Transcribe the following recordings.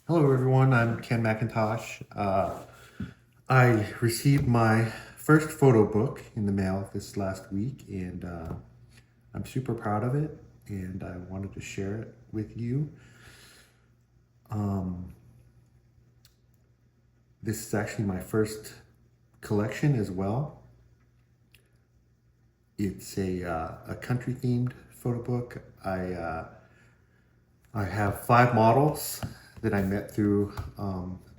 Hello, everyone. I'm Ken McIntosh. I received my first photo book in the mail this last week, and I'm super proud of it. And I wanted to share it with you. Um, this is actually my first collection as well. It's a country themed photo book. I have 5 models that I met through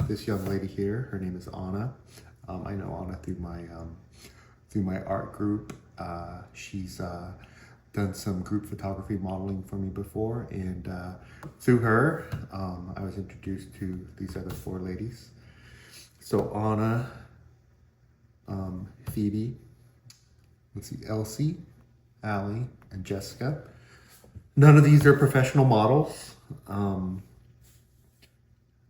this young lady here. Her name is Anna. I know Anna through my art group. She's done some group photography modeling for me before, and through her, I was introduced to these other 4 ladies. So Anna, Phoebe, let's see, Elsie, Allie, and Jessica. None of these are professional models, um,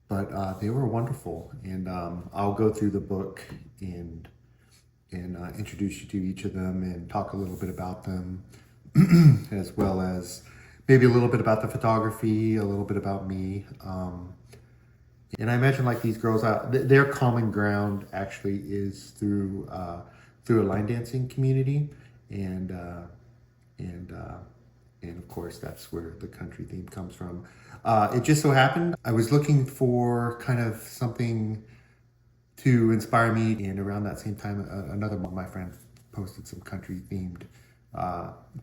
but they were wonderful. And I'll go through the book and introduce you to each of them and talk a little bit about them, as well as maybe a little bit about the photography, a little bit about me. And I imagine like these girls, their common ground actually is through a line dancing community, and and uh, and of course that's where the country theme comes from. It just so happened I was looking for kind of something to inspire me, and around that same time, another one of my friends posted some country themed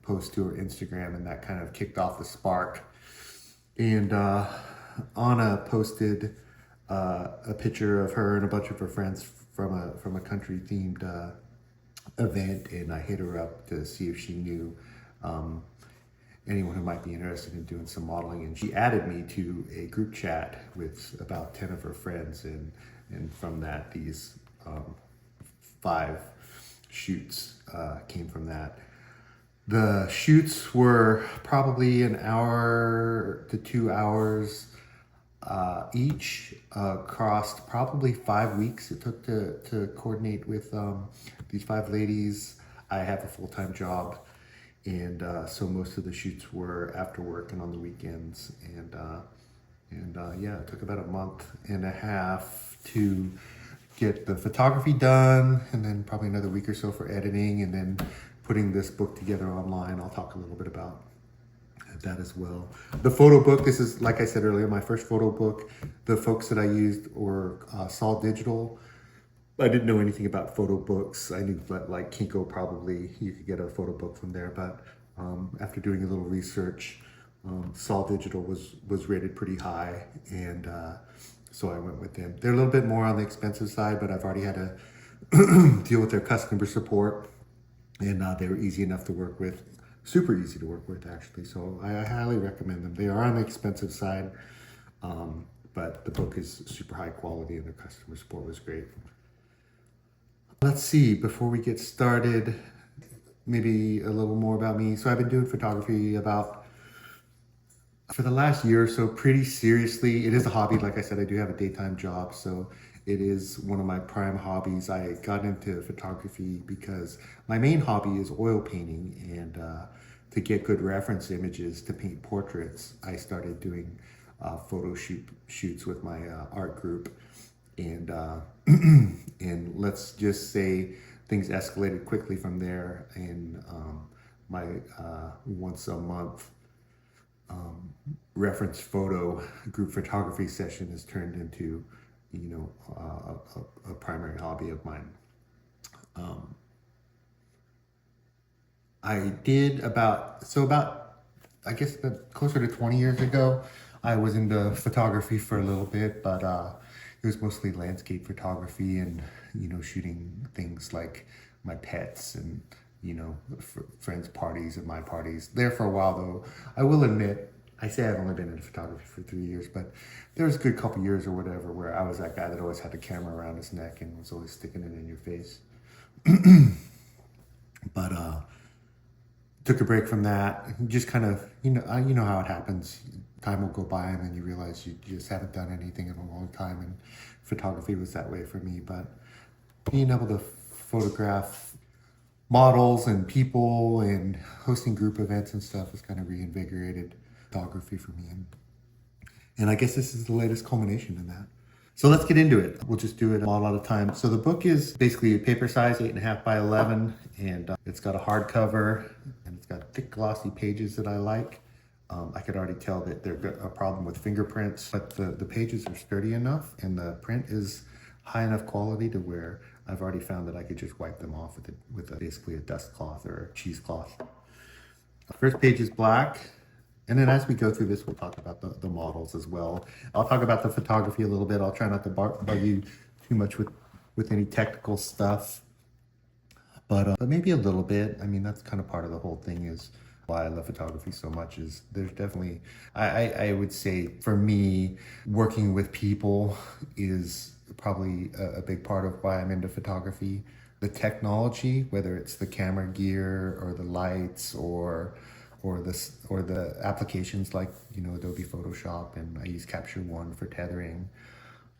post to her Instagram, and that kind of kicked off the spark. And Anna posted a picture of her and a bunch of her friends from a country themed event, and I hit her up to see if she knew um, anyone who might be interested in doing some modeling, and she added me to a group chat with about 10 of her friends, and from that these 5 shoots came from that. The shoots were probably an hour to 2 hours each, crossed probably 5 weeks it took to coordinate with these 5 ladies. I have a full-time job, and so most of the shoots were after work and on the weekends. And yeah, it took about a month and a half to get the photography done, and then probably another week or so for editing, and then putting this book together online. I'll talk a little bit about that as well. The photo book, this is, like I said earlier, my first photo book. The folks that I used were Saw Digital. I didn't know anything about photo books. I knew that like Kinko, probably you could get a photo book from there, but after doing a little research, Saw Digital was rated pretty high, and so I went with them. They're a little bit more on the expensive side, but I've already had to deal with their customer support, and they were easy enough to work with, super easy to work with actually. So I highly recommend them. They are on the expensive side, but the book is super high quality, and the customer support was great. Let's see, before we get started, maybe a little more about me. So I've been doing photography about for the last year or so, pretty seriously. It is a hobby. Like I said, I do have a daytime job, so it is one of my prime hobbies. I got into photography because my main hobby is oil painting, and to get good reference images to paint portraits, I started doing shoots with my art group, and and let's just say things escalated quickly from there. And my once a month reference photo group photography session has turned into, a primary hobby of mine. Um, I did about, I guess, closer to 20 years ago, I was into photography for a little bit, but it was mostly landscape photography, and shooting things like my pets and friends' parties and my parties. There for a while, though, I will admit, I say I've only been in photography for 3 years, but there was a good couple years or whatever where I was that guy that always had the camera around his neck and was always sticking it in your face. But took a break from that. Just kind of, you know how it happens. Time will go by, and then you realize you just haven't done anything in a long time. And photography was that way for me. But being able to photograph models and people and hosting group events and stuff has kind of reinvigorated photography for me. And And I guess this is the latest culmination in that. So let's get into it. We'll just do it a lot of time. So the book is basically a paper size, 8.5 by 11, and it's got a hardcover, and it's got thick glossy pages that I like. I could already tell that there's a problem with fingerprints, but the pages are sturdy enough, and the print is high enough quality to where I've already found that I could just wipe them off with basically a dust cloth or a cheesecloth. The first page is black. And then as we go through this, we'll talk about the models as well. I'll talk about the photography a little bit. I'll try not to bug you too much with any technical stuff, but maybe a little bit. I mean, that's kind of part of the whole thing is why I love photography so much is there's definitely, I would say for me, working with people is probably a big part of why I'm into photography. The technology, whether it's the camera gear or the lights or the applications like Adobe Photoshop, and I use Capture One for tethering.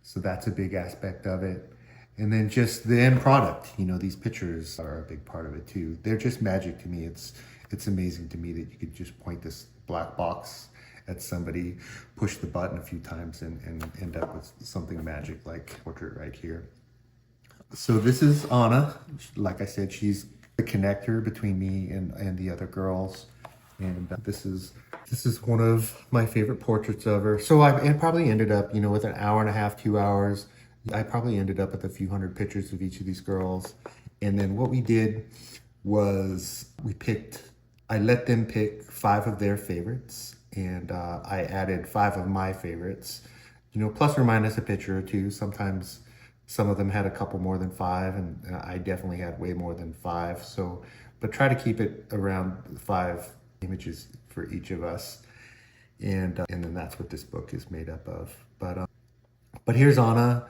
So that's a big aspect of it. And then just the end product, these pictures are a big part of it too. They're just magic to me. It's amazing to me that you could just point this black box at somebody, push the button a few times and end up with something magic like portrait right here. So this is Anna. Like I said, she's the connector between me and the other girls. And this is one of my favorite portraits of her. So it probably ended up, with an hour and a half, 2 hours. I probably ended up with a few hundred pictures of each of these girls. And then what we did was I let them pick 5 of their favorites, and I added 5 of my favorites, plus or minus a picture or two. Sometimes some of them had a couple more than 5, and I definitely had way more than 5. So, but try to keep it around 5 images for each of us, and then that's what this book is made up of. But here's Anna.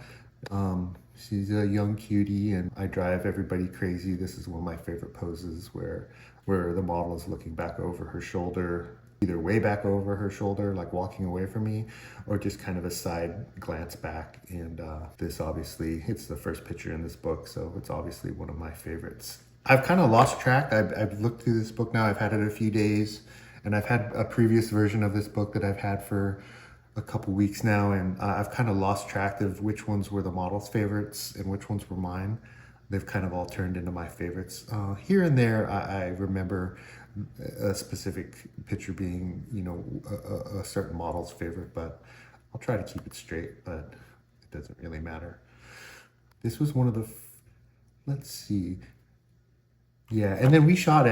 She's a young cutie, and I drive everybody crazy. This is one of my favorite poses where the model is looking back over her shoulder, either way back over her shoulder, like walking away from me, or just kind of a side glance back. And this obviously, it's the first picture in this book, so it's obviously one of my favorites. I've kind of lost track. I've looked through this book now. I've had it a few days, and I've had a previous version of this book that I've had for a couple weeks now, and I've kind of lost track of which ones were the model's favorites and which ones were mine. They've kind of all turned into my favorites. Here and there, I remember a specific picture being, a certain model's favorite, but I'll try to keep it straight, but it doesn't really matter. This was one of the, let's see. Yeah, and then we shot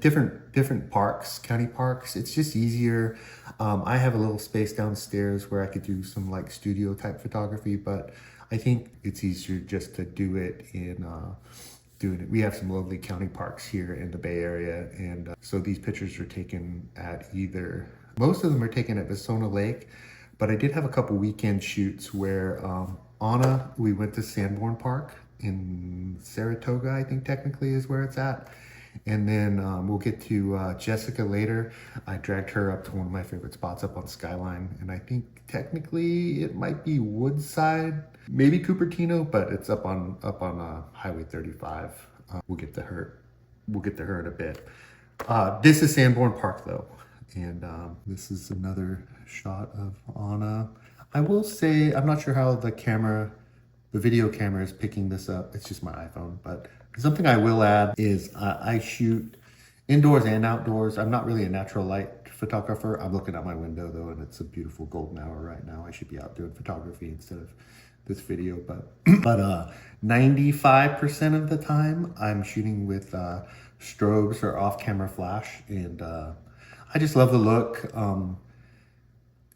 different parks, county parks. It's just easier. I have a little space downstairs where I could do some like studio type photography, but I think it's easier just to do it doing it. We have some lovely county parks here in the Bay Area, and so these pictures are taken at most of them are taken at Vasona Lake, but I did have a couple weekend shoots where Anna, we went to Sanborn Park in Saratoga, I think technically is where it's at. And then we'll get to Jessica later. I dragged her up to one of my favorite spots up on Skyline, and I think technically it might be Woodside, maybe Cupertino, but it's up on Highway 35. We'll get to her. We'll get to her in a bit. This is Sanborn Park though, and this is another shot of Anna. I will say I'm not sure how the video camera is picking this up. It's just my iPhone, but something I will add is I shoot indoors and outdoors. I'm not really a natural light photographer. I'm looking out my window though, and it's a beautiful golden hour right now. I should be out doing photography instead of this video, but 95% of the time I'm shooting with strobes or off-camera flash, and I just love the look.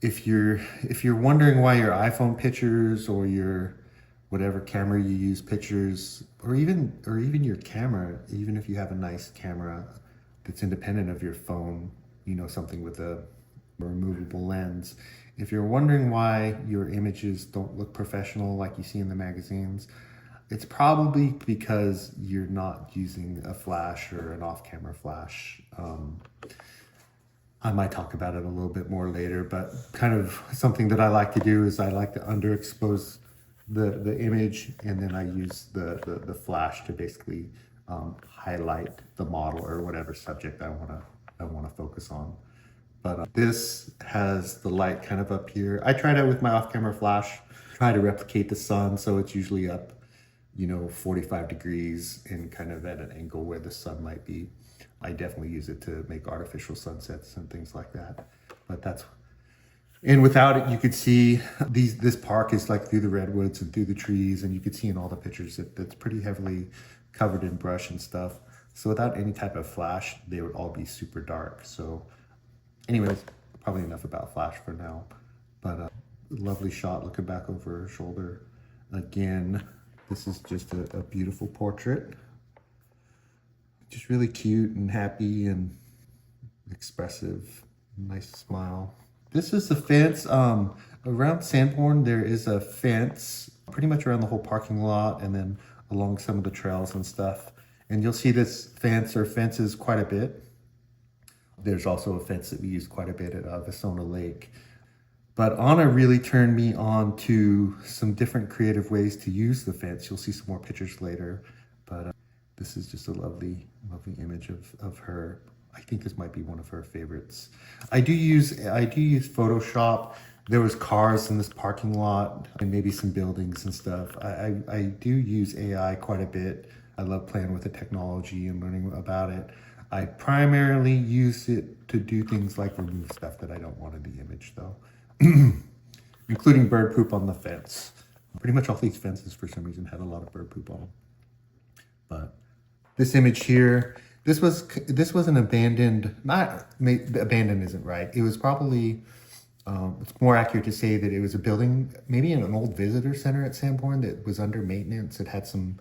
If you're wondering why your iPhone pictures or your whatever camera you use pictures, or even your camera, even if you have a nice camera that's independent of your phone, something with a removable lens. If you're wondering why your images don't look professional like you see in the magazines, it's probably because you're not using a flash or an off-camera flash. I might talk about it a little bit more later, but kind of something that I like to do is I like to underexpose the image, and then I use the flash to basically highlight the model or whatever subject I want to focus on. But this has the light kind of up here. I tried it with my off-camera flash, try to replicate the sun, so it's usually up, 45 degrees and kind of at an angle where the sun might be. I definitely use it to make artificial sunsets and things like that. But and without it, you could see this park is like through the redwoods and through the trees, and you could see in all the pictures that that's pretty heavily covered in brush and stuff. So without any type of flash, they would all be super dark. So anyways, probably enough about flash for now. But lovely shot looking back over her shoulder. Again, this is just a beautiful portrait. Just really cute and happy and expressive. Nice smile. This is the fence. Around Sanborn, there is a fence pretty much around the whole parking lot and then along some of the trails and stuff. And you'll see this fence or fences quite a bit. There's also a fence that we use quite a bit at Vasona Lake. But Anna really turned me on to some different creative ways to use the fence. You'll see some more pictures later. But this is just a lovely, lovely image of her. I think this might be one of her favorites. I do use Photoshop. There was cars in this parking lot and maybe some buildings and stuff. I do use AI quite a bit. I love playing with the technology and learning about it. I primarily use it to do things like remove stuff that I don't want in the image though, including bird poop on the fence. Pretty much all these fences for some reason had a lot of bird poop on them. But this image here, this was an abandoned, not abandoned isn't right. It was probably, it's more accurate to say that it was a building, maybe in an old visitor center at Sanborn that was under maintenance. It had some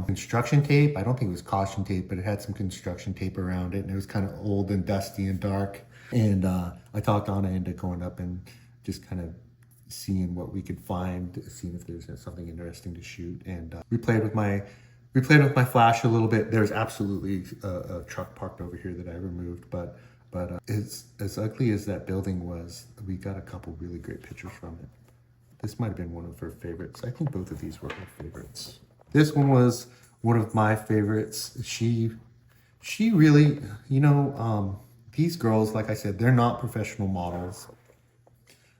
construction tape. I don't think it was caution tape, but it had some construction tape around it, and it was kind of old and dusty and dark. And I talked Anna into going up and just kind of seeing what we could find, seeing if there's something interesting to shoot. And we played with my flash a little bit. There's absolutely a truck parked over here that I removed, but as ugly as that building was, we got a couple really great pictures from it. This might have been one of her favorites. I think both of these were her favorites. This one was one of my favorites. She really, these girls, like I said, they're not professional models.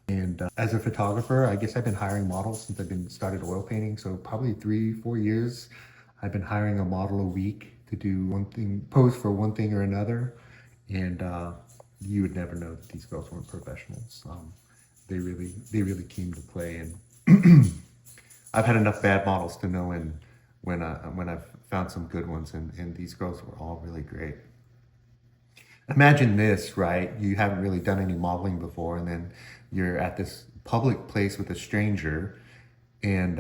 And as a photographer, I guess I've been hiring models since started oil painting. So probably 3-4 years, I've been hiring a model a week to do one thing, pose for one thing or another. And you would never know that these girls weren't professionals. They really came to play. And I've had enough bad models to know when I've found some good ones, and these girls were all really great. Imagine this, right? You haven't really done any modeling before, and then you're at this public place with a stranger, and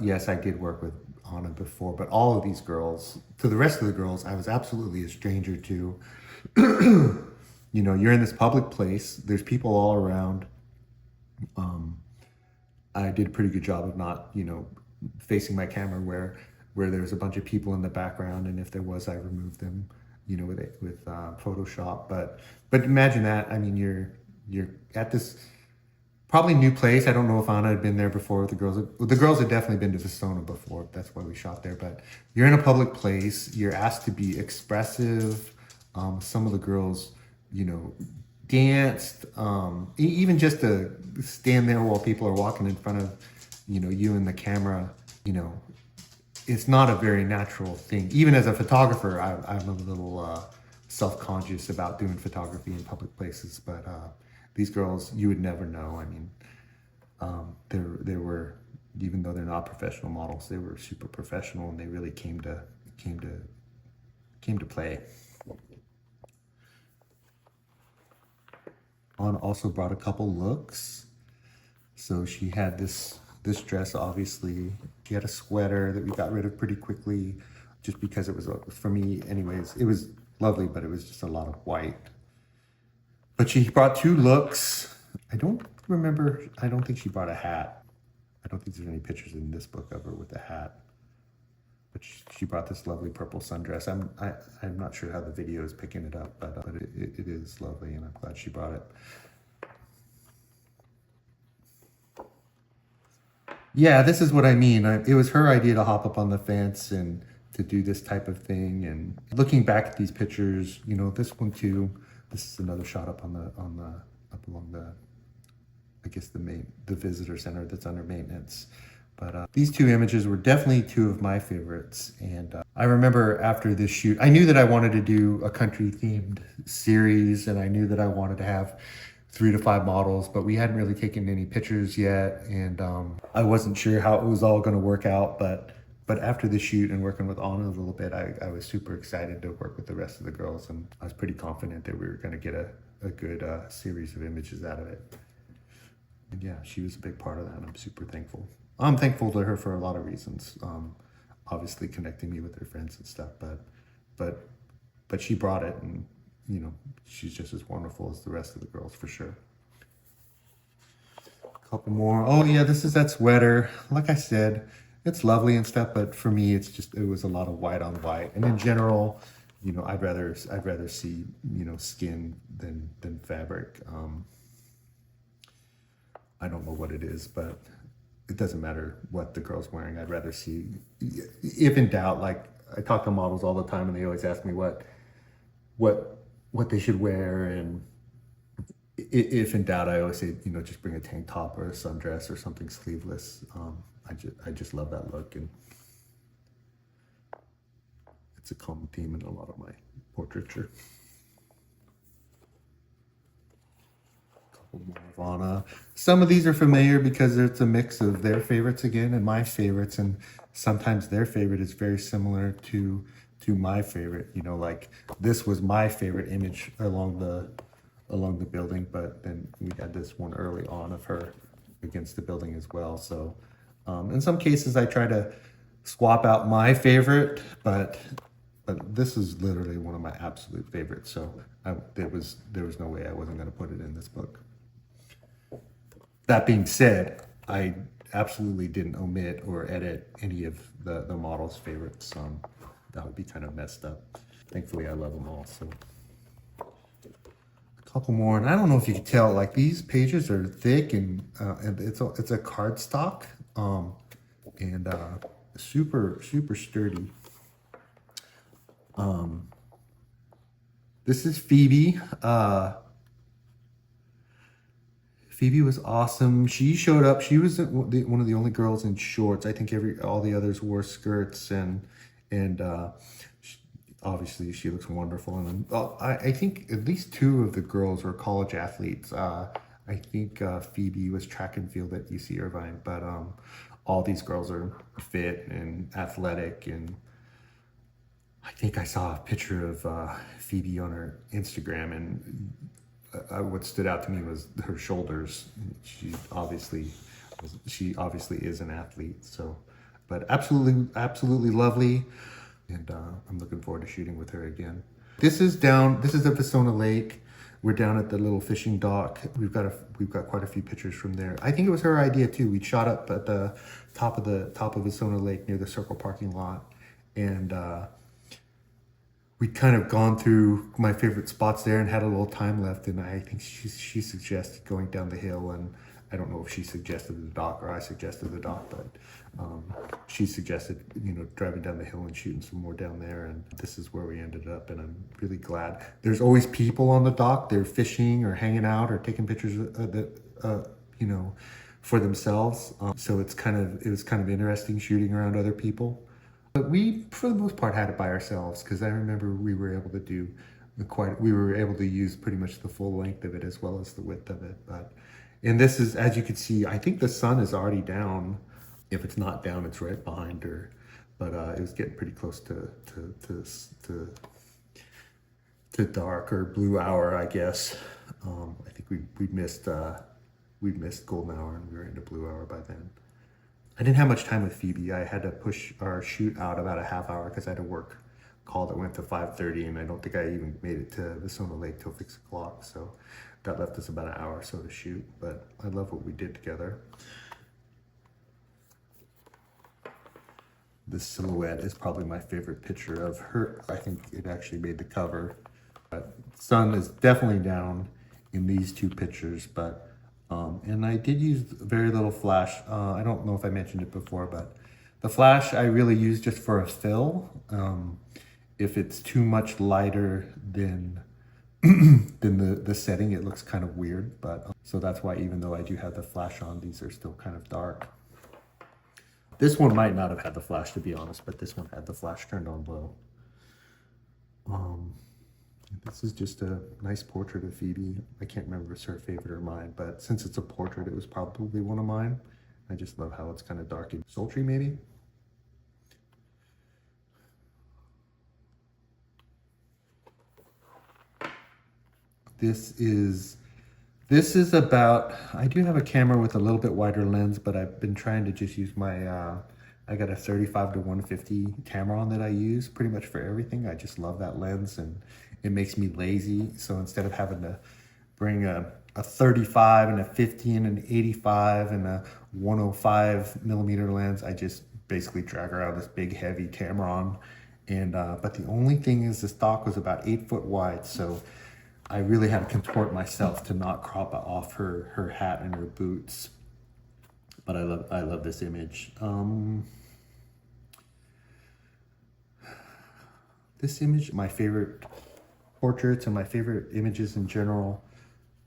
yes, I did work with Anna before, but all of these girls, to the rest of the girls, I was absolutely a stranger to. You're in this public place. There's people all around. I did a pretty good job of not, facing my camera where there's a bunch of people in the background, and if there was, I removed them, with Photoshop. But imagine that. I mean, you're at this probably new place. I don't know if Anna had been there before. The girls had definitely been to Vasona before. That's why we shot there. But you're in a public place. You're asked to be expressive. Some of the girls, danced. Even just to stand there while people are walking in front of, you and the camera. It's not a very natural thing. Even as a photographer, I'm a little self-conscious about doing photography in public places. But these girls, you would never know. I mean, they were, even though they're not professional models, they were super professional, and they really came to play. Anna also brought a couple looks. So she had this dress, obviously. She had a sweater that we got rid of pretty quickly, just because it was, for me anyways, it was lovely, but it was just a lot of white. But she brought 2 looks. I don't think she brought a hat. I don't think there's any pictures in this book of her with a hat. But she brought this lovely purple sundress. I'm not sure how the video is picking it up, but it is lovely, and I'm glad she brought it. Yeah, this is what I mean. It was her idea to hop up on the fence and to do this type of thing. And looking back at these pictures, you know, this one too, this is another shot up on the, up along the, I guess the visitor center that's under maintenance. But these two images were definitely two of my favorites. And I remember after this shoot, I knew that I wanted to do a country themed series, and I knew that I wanted to have 3 to 5 models, but we hadn't really taken any pictures yet. And I wasn't sure how it was all going to work out. But after the shoot and working with Anna a little bit, I was super excited to work with the rest of the girls. And I was pretty confident that we were going to get a good series of images out of it. And yeah, she was a big part of that, and I'm super thankful. I'm thankful to her for a lot of reasons. Obviously connecting me with her friends and stuff, but she brought it, and you know, she's just as wonderful as the rest of the girls for sure. A couple more. Oh yeah, this is that sweater. Like I said, it's lovely and stuff, but for me, it was a lot of white on white. And in general, you know, I'd rather see, you know, skin than fabric. I don't know what it is, but it doesn't matter what the girl's wearing. I'd rather see, if in doubt, like I talk to models all the time, and they always ask me what they should wear, and if in doubt, I always say, you know, just bring a tank top or a sundress or something sleeveless. I just love that look, and it's a common theme in a lot of my portraiture. Nirvana. Some of these are familiar because it's a mix of their favorites again and my favorites, and sometimes their favorite is very similar to my favorite. You know, like this was my favorite image along the building, but then we had this one early on of her against the building as well. So in some cases I try to swap out my favorite, but this is literally one of my absolute favorites. So there was no way I wasn't going to put it in this book. That being said, I absolutely didn't omit or edit any of the model's favorites. That would be kind of messed up. Thankfully, I love them all. So a couple more, and I don't know if you can tell, like these pages are thick, and it's a cardstock, and super sturdy. This is Phoebe. Phoebe was awesome. She showed up. She was one of the only girls in shorts. I think all the others wore skirts, and obviously she looks wonderful. And I think at least 2 of the girls were college athletes. I think Phoebe was track and field at UC Irvine, but all these girls are fit and athletic. And I think I saw a picture of Phoebe on her Instagram, and what stood out to me was her shoulders. She obviously is an athlete. So, but absolutely lovely, and I'm looking forward to shooting with her again. This is at Vasona Lake. We're down at the little fishing dock. We've got quite a few pictures from there. I think it was her idea too. We shot up at the top of Vasona Lake near the Circle parking lot, and we'd kind of gone through my favorite spots there and had a little time left, and I think she suggested going down the hill, and I don't know if she suggested the dock or I suggested the dock, but she suggested, you know, driving down the hill and shooting some more down there, and this is where we ended up, and I'm really glad. There's always people on the dock. They're fishing or hanging out or taking pictures you know, for themselves. So it was kind of interesting shooting around other people. But we, for the most part, had it by ourselves, because I remember we were able to use pretty much the full length of it as well as the width of it. And this is, as you can see, I think the sun is already down. If it's not down, it's right behind her. But it was getting pretty close to dark or blue hour, I guess. I think we'd missed golden hour, and we were into blue hour by then. I didn't have much time with Phoebe. I had to push our shoot out about a half hour because I had a work call that went to 5:30, and I don't think I even made it to Vasona Lake till 6 o'clock. So that left us about an hour or so to shoot, but I love what we did together. This silhouette is probably my favorite picture of her. I think it actually made the cover. But sun is definitely down in these 2 pictures, but and I did use very little flash. I don't know if I mentioned it before, but The flash I really use just for a fill. If it's too much lighter than than the setting, it looks kind of weird. But so that's why even though I do have the flash on, these are still kind of dark. This one might not have had the flash, to be honest, but this one had the flash turned on low. This is just a nice portrait of Phoebe. I can't remember if it's her favorite or mine, but since it's a portrait, it was probably one of mine. I just love how it's kind of dark and sultry, maybe. This is about, I do have a camera with a little bit wider lens, but I've been trying to just use my, I got a 35 to 150 Tamron that I use pretty much for everything. I just love that lens and it makes me lazy. So instead of having to bring a 35 and a 50 and an 85 and a 105 millimeter lens, I just basically drag around this big heavy Tamron. And, but the only thing is the stock was about 8 foot wide. So I really had to contort myself to not crop off her hat and her boots. But I love this image. This image, my favorite portraits and my favorite images in general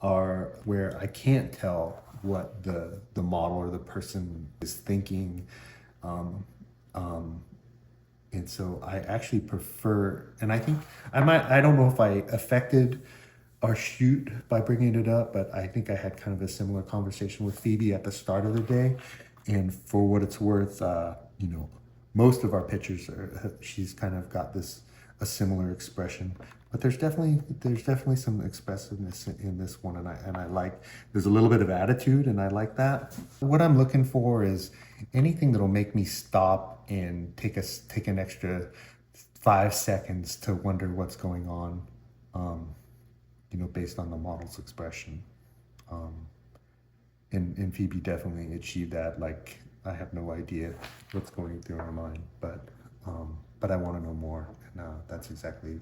are where I can't tell what the model or the person is thinking. And so I actually prefer, and I think I don't know if I affected our shoot by bringing it up, but I think I had kind of a similar conversation with Phoebe at the start of the day. And for what it's worth, you know, most of our pictures she's kind of got a similar expression, but there's definitely some expressiveness in this one, and I like, there's a little bit of attitude, and I like that. What I'm looking for is anything that'll make me stop and take an extra 5 seconds to wonder what's going on, you know, based on the model's expression. And Phoebe definitely achieved that. Like, I have no idea what's going through her mind, but I want to know more, and that's exactly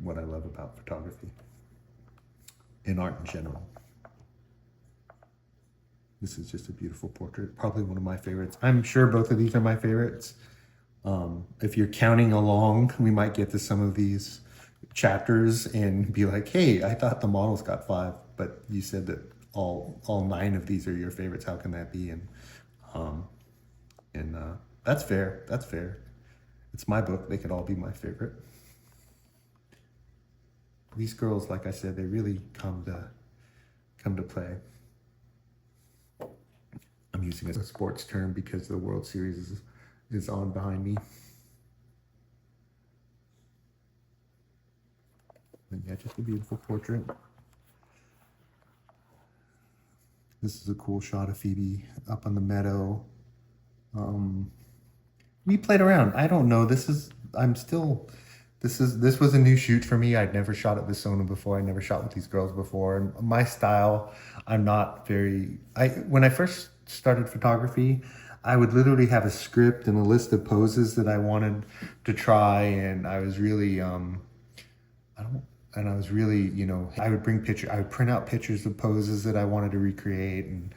what I love about photography and art in general. This is just a beautiful portrait, probably one of my favorites. I'm sure both of these are my favorites. If you're counting along, we might get to some of these chapters and be like, hey, I thought the model's got 5, but you said that all 9 of these are your favorites. How can that be? And that's fair. That's fair. It's my book. They could all be my favorite. These girls, like I said, they really come to play. I'm using a sports term because the World Series is on behind me. And yeah, just a beautiful portrait. This is a cool shot of Phoebe up on the meadow. We played around. I don't know. This was a new shoot for me. I'd never shot at the Sona before. I never shot with these girls before. And my style, I'm not very, when I first started photography, I would literally have a script and a list of poses that I wanted to try. And I was really, you know, I would print out pictures of poses that I wanted to recreate, and,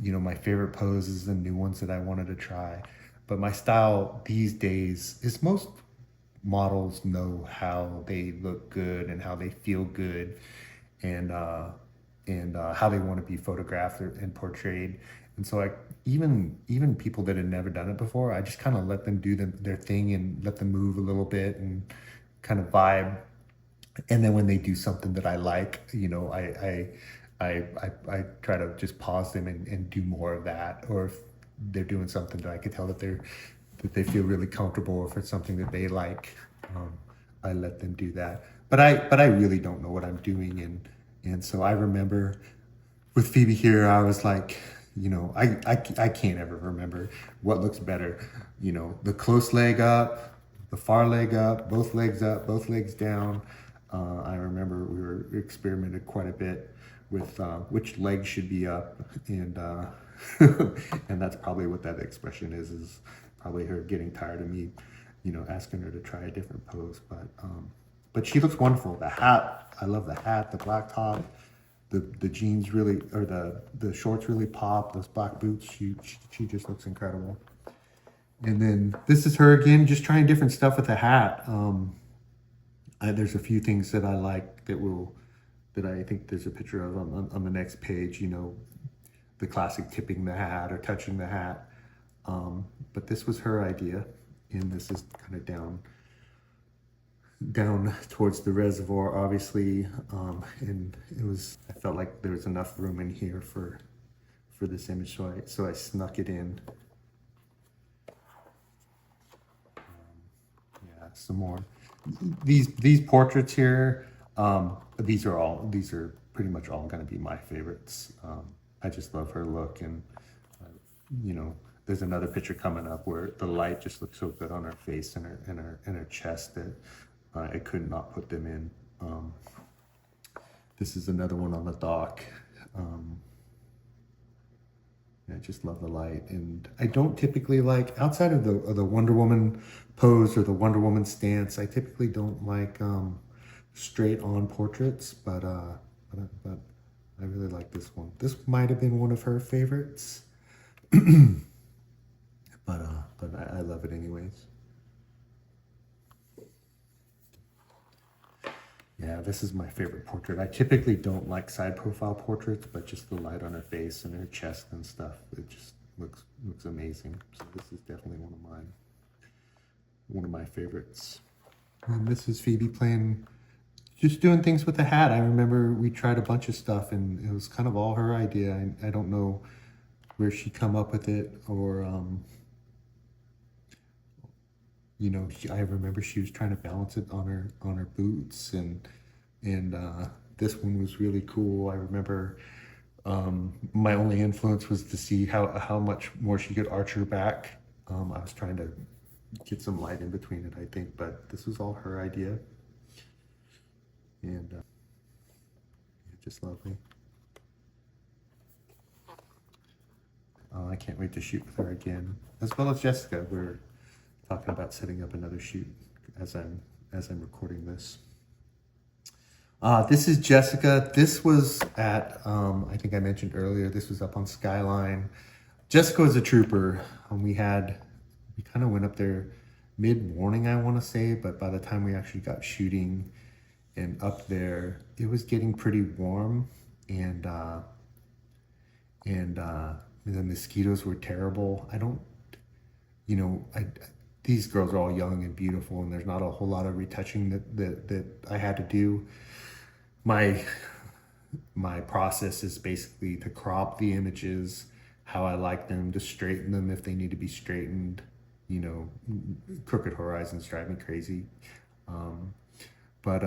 you know, my favorite poses and new ones that I wanted to try. But my style these days is most models know how they look good and how they feel good, and how they want to be photographed and portrayed. And so even people that had never done it before, I just kind of let them do their thing and let them move a little bit and kind of vibe. And then when they do something that I like, you know, I try to just pause them and do more of that. Or if they're doing something that I could tell that they feel really comfortable, or if it's something that they like, I let them do that. But I really don't know what I'm doing, and so I remember with Phoebe here, I was like, you know, I can't ever remember what looks better, you know, the close leg up, the far leg up, both legs down. I remember we experimented quite a bit with which leg should be up, and and that's probably what that expression is probably her getting tired of me, you know, asking her to try a different pose. But she looks wonderful. The hat, I love the hat, the black top, the jeans really, or the shorts really pop. Those black boots, she just looks incredible. And then this is her again, just trying different stuff with the hat. There's a few things that I like that I think there's a picture of on the next page, you know, the classic tipping the hat or touching the hat. But this was her idea, and this is kind of down towards the reservoir, obviously. And I felt like there was enough room in here for this image, so I snuck it in. Yeah, some more. These portraits here, these are pretty much all going to be my favorites. I just love her look, and you know, there's another picture coming up where the light just looks so good on her face and her chest that I could not put them in. This is another one on the dock. I just love the light, and I don't typically like, outside of the Wonder Woman pose or the Wonder Woman stance, I typically don't like straight on portraits, but I really like this one. This might have been one of her favorites, but I love it anyways. Yeah, this is my favorite portrait. I typically don't like side profile portraits, but just the light on her face and her chest and stuff, it just looks amazing. So this is definitely one of my favorites. And this is Phoebe just doing things with the hat. I remember we tried a bunch of stuff, and it was kind of all her idea. I don't know where she come up with it, or you know, I remember she was trying to balance it on her boots, and this one was really cool. I remember my only influence was to see how much more she could arch her back. I was trying to get some light in between it, I think, but this was all her idea, and just lovely. I can't wait to shoot with her again, as well as Jessica. We're talking about setting up another shoot as I'm recording this. This is Jessica. This was at I think I mentioned earlier, this was up on Skyline. Jessica was a trooper. We kind of went up there mid-morning, I want to say, but by the time we actually got shooting and up there, it was getting pretty warm, and the mosquitoes were terrible. You know, these girls are all young and beautiful, and there's not a whole lot of retouching that I had to do. My process is basically to crop the images how I like them, to straighten them if they need to be straightened. You know, crooked horizons drive me crazy. But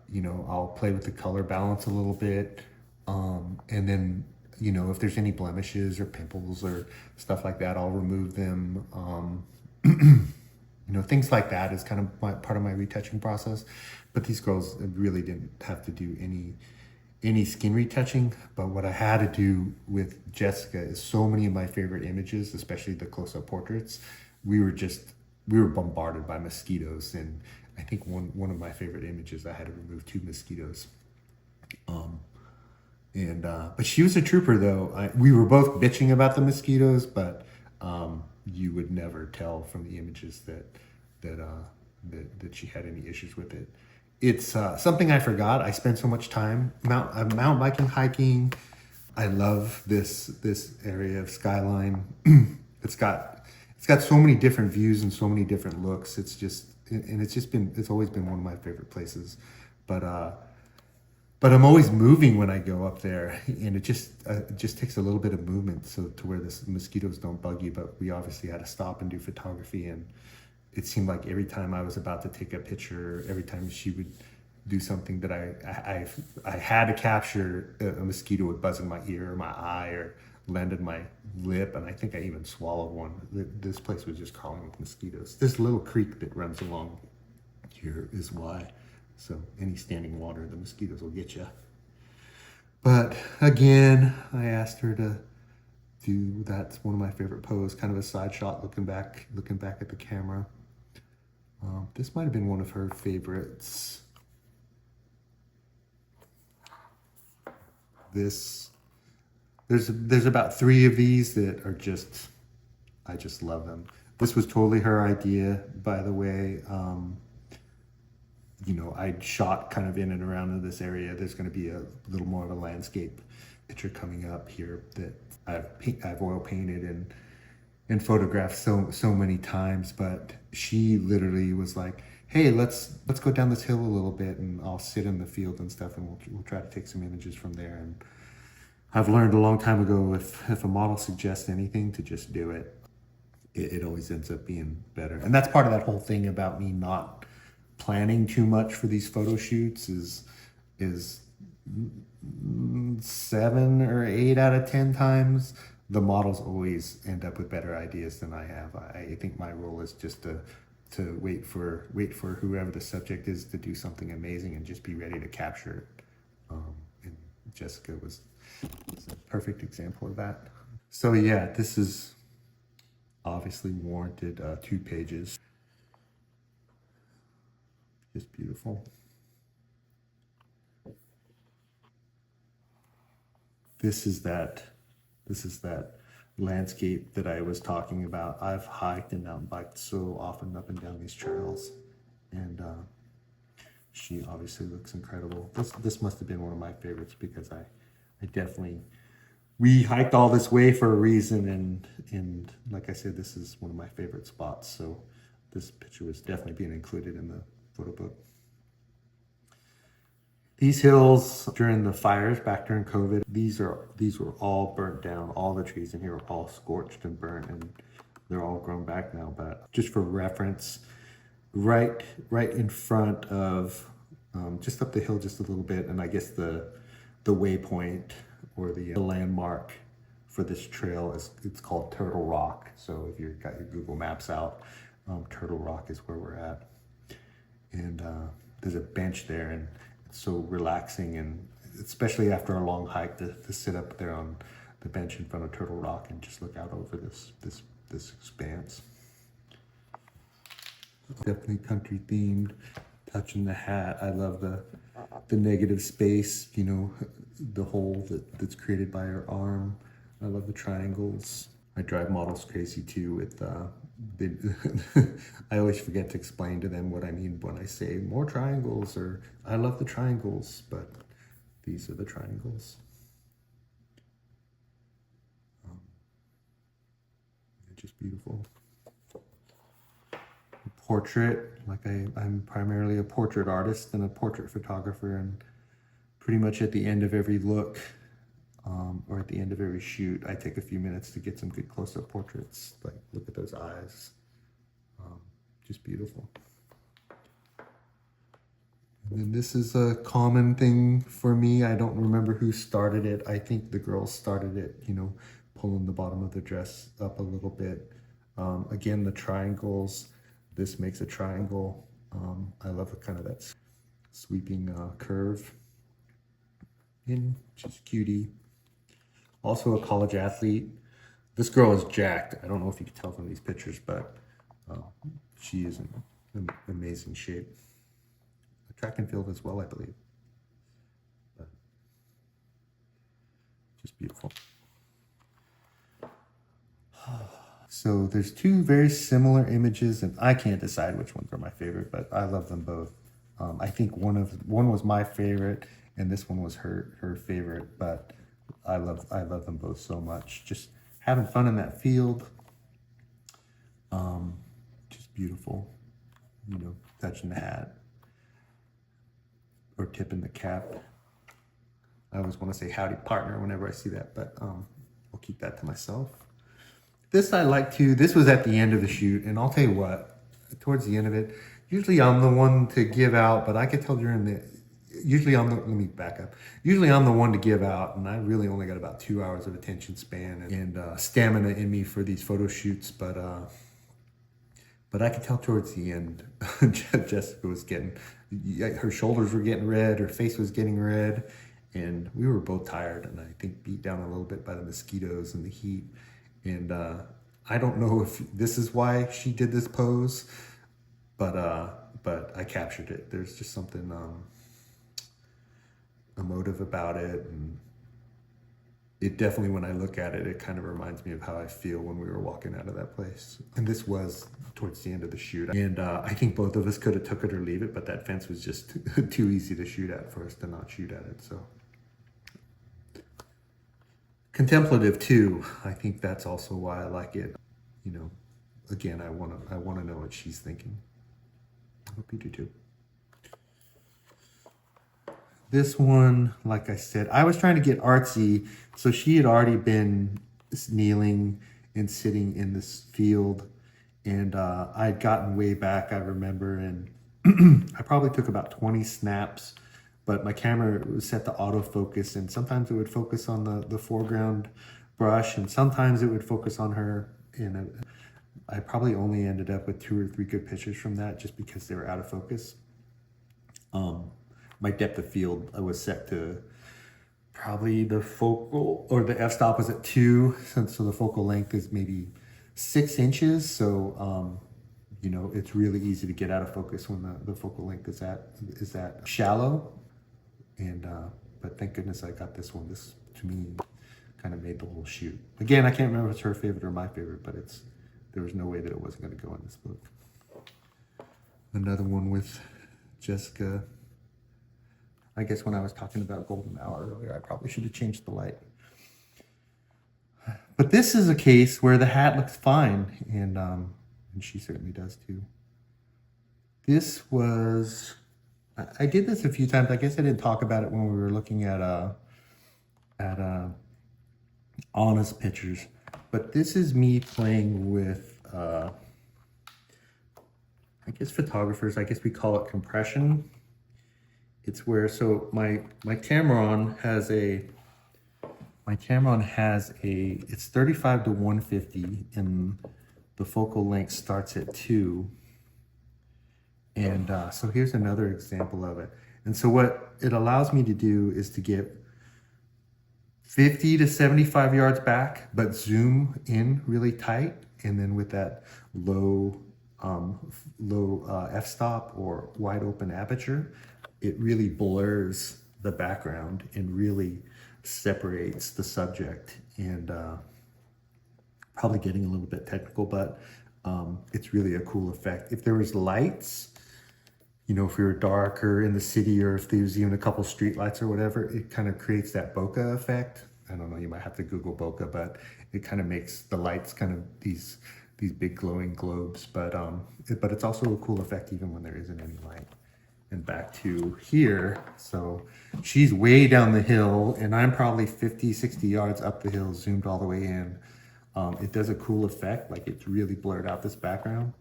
you know, I'll play with the color balance a little bit, and then, you know, if there's any blemishes or pimples or stuff like that, I'll remove them. You know, things like that is kind of part of my retouching process. But these girls really didn't have to do any skin retouching. But what I had to do with Jessica is so many of my favorite images, especially the close-up portraits, we were bombarded by mosquitoes. And I think one of my favorite images, I had to remove 2 mosquitoes. But she was a trooper, though. We were both bitching about the mosquitoes, but you would never tell from the images that she had any issues with it. It's something I forgot. I spent so much time mountain biking, hiking. I love this area of Skyline. It's got so many different views and so many different looks. It's always been one of my favorite places. But I'm always moving when I go up there, and it just takes a little bit of movement so to where the mosquitoes don't bug you. But we obviously had to stop and do photography, and it seemed like every time I was about to take a picture, every time she would do something that I had to capture, a mosquito would buzz in my ear or my eye or land in my lip, and I think I even swallowed one. This place was just crawling with mosquitoes. This little creek that runs along here is why. So any standing water, the mosquitoes will get you. But again, I asked her to do, that's one of my favorite poses, kind of a side shot looking back at the camera. This might have been one of her favorites. There's about 3 of these that are I just love them. This was totally her idea, by the way. You know, I shot kind of in and around this area. There's going to be a little more of a landscape picture coming up here that I've oil painted and photographed so many times. But she literally was like, "Hey, let's go down this hill a little bit, and I'll sit in the field and stuff, and we'll try to take some images from there." And I've learned a long time ago, if a model suggests anything, to just do it. It always ends up being better. And that's part of that whole thing about me not planning too much for these photo shoots is 7 or 8 out of 10 times the models always end up with better ideas than I have. I think my role is just to wait for whoever the subject is to do something amazing and just be ready to capture it. And Jessica was a perfect example of that. So yeah, this is obviously warranted 2 pages. Just beautiful. This is that landscape that I was talking about. I've hiked and mountain biked so often up and down these trails, and she obviously looks incredible. This must have been one of my favorites because I definitely, we hiked all this way for a reason, and like I said, this is one of my favorite spots. So this picture was definitely being included in the photo book. These hills during the fires back during COVID, these were all burnt down. All the trees in here are all scorched and burnt, and they're all grown back now. But just for reference, right in front of, just up the hill just a little bit, and I guess the waypoint or the landmark for this trail it's called Turtle Rock. So if you've got your Google Maps out, Turtle Rock is where we're at, and there's a bench there, and it's so relaxing, and especially after a long hike to sit up there on the bench in front of Turtle Rock and just look out over this expanse. Definitely country themed, touching the hat. I love the negative space, you know, the hole that's created by her arm. I love the triangles. I drive models crazy too with I always forget to explain to them what I mean when I say more triangles, or I love the triangles, but these are the triangles. They're just beautiful. Portrait, like I'm primarily a portrait artist and a portrait photographer, and pretty much at the end of every look, or at the end of every shoot, I take a few minutes to get some good close-up portraits. Like, look at those eyes. Just beautiful. And then this is a common thing for me. I don't remember who started it. I think the girls started it, you know, pulling the bottom of the dress up a little bit. Again, the triangles. This makes a triangle. I love the kind of that sweeping curve. And she's a cutie. Also a college athlete. This girl is jacked. I don't know if you can tell from these pictures, but she is in amazing shape. Track and field as well, I believe. But just beautiful. So there's 2 very similar images, and I can't decide which ones are my favorite, but I love them both. I think one was my favorite, and this one was her favorite. But I love them both so much. Just having fun in that field. Just beautiful. You know, touching the hat or tipping the cap. I always want to say howdy partner whenever I see that, but I'll keep that to myself. This I like too. This was at the end of the shoot, and I'll tell you what, towards the end of it, usually I'm the one to give out, but I could tell let me back up. Usually I'm the one to give out, and I really only got about 2 hours of attention span and stamina in me for these photo shoots, but I could tell towards the end, Jessica was her shoulders were getting red, her face was getting red, and we were both tired, and I think beat down a little bit by the mosquitoes and the heat. And I don't know if this is why she did this pose, but I captured it. There's just something emotive about it, and it definitely, when I look at it, it kind of reminds me of how I feel when we were walking out of that place. And this was towards the end of the shoot. And I think both of us could have took it or leave it, but that fence was just too easy to shoot at for us to not shoot at it. So contemplative too. I think that's also why I like it. You know, again, I wanna know what she's thinking. I hope you do too. This one, like I said, I was trying to get artsy. So she had already been kneeling and sitting in this field. And I had gotten way back, I remember. And I probably took about 20 snaps. But my camera was set to autofocus. And sometimes it would focus on the foreground brush. And sometimes it would focus on her. And I probably only ended up with 2 or 3 good pictures from that just because they were out of focus. My depth of field was set to probably the focal, or the f-stop was at 2, so the focal length is maybe 6 inches. So you know, it's really easy to get out of focus when the focal length is that shallow. And but thank goodness I got this one. This, to me, kind of made the whole shoot. Again, I can't remember if it's her favorite or my favorite, but there was no way that it wasn't going to go in this book. Another one with Jessica. I guess when I was talking about golden hour earlier, I probably should have changed the light. But this is a case where the hat looks fine, and she certainly does too. This was, I did this a few times. I guess I didn't talk about it when we were looking at Anna's pictures, but this is me playing with, I guess photographers, I guess we call it compression. It's where, so my Tamron has it's 35 to 150, and the focal length starts at 2. And so here's another example of it. And so what it allows me to do is to get 50 to 75 yards back, but zoom in really tight. And then with that low f-stop or wide open aperture, it really blurs the background and really separates the subject. And probably getting a little bit technical, but it's really a cool effect. If there was lights, you know, if we were darker in the city, or if there was even a couple street lights or whatever, it kind of creates that bokeh effect. I don't know, you might have to Google bokeh, but it kind of makes the lights kind of these big glowing globes. But it's also a cool effect even when there isn't any light. And back to here, so she's way down the hill and I'm probably 50, 60 yards up the hill, zoomed all the way in. It does a cool effect, like it's really blurred out this background,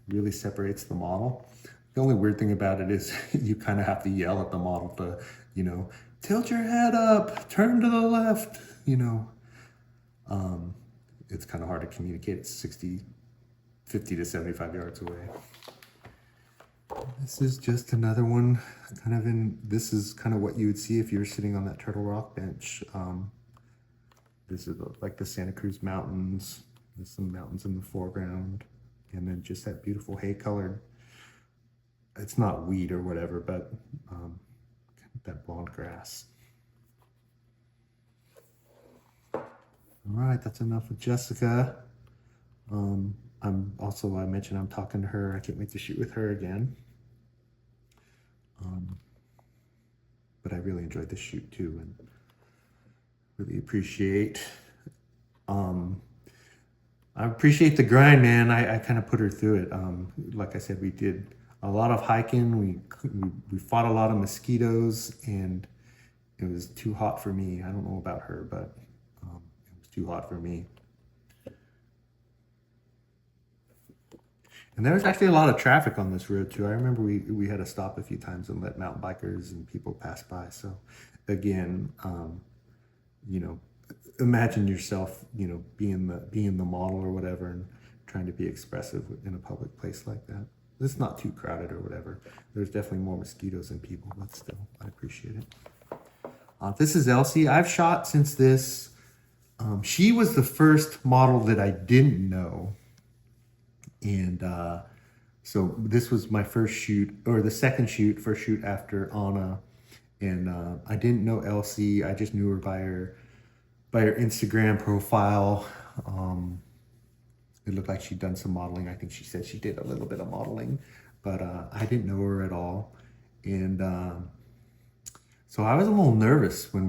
really separates the model. The only weird thing about it is you kind of have to yell at the model to, you know, tilt your head up, turn to the left, you know. It's kind of hard to communicate. It's 50 to 75 yards away. This is just another one, this is kind of what you would see if you were sitting on that Turtle Rock bench. This is like the Santa Cruz Mountains. There's some mountains in the foreground, and then just that beautiful hay colored, it's not wheat or whatever, but that blonde grass. All right, that's enough with Jessica. I mentioned I'm talking to her. I can't wait to shoot with her again. But I really enjoyed this shoot too, and really appreciate, the grind, man. I kind of put her through it. Like I said, we did a lot of hiking. We fought a lot of mosquitoes, and it was too hot for me. I don't know about her, but it was too hot for me. And there was actually a lot of traffic on this road too. I remember we had to stop a few times and let mountain bikers and people pass by. So again, you know, imagine yourself, you know, being the model or whatever, and trying to be expressive in a public place like that. It's not too crowded or whatever. There's definitely more mosquitoes than people, but still, I appreciate it. This is Elsie. I've shot since this. She was the first model that I didn't know. And so this was my first shoot, or the second shoot, first shoot after Anna. And I didn't know Elsie. I just knew her by her by her Instagram profile. It looked like she'd done some modeling. I think she said she did a little bit of modeling, but I didn't know her at all. And so I was a little nervous when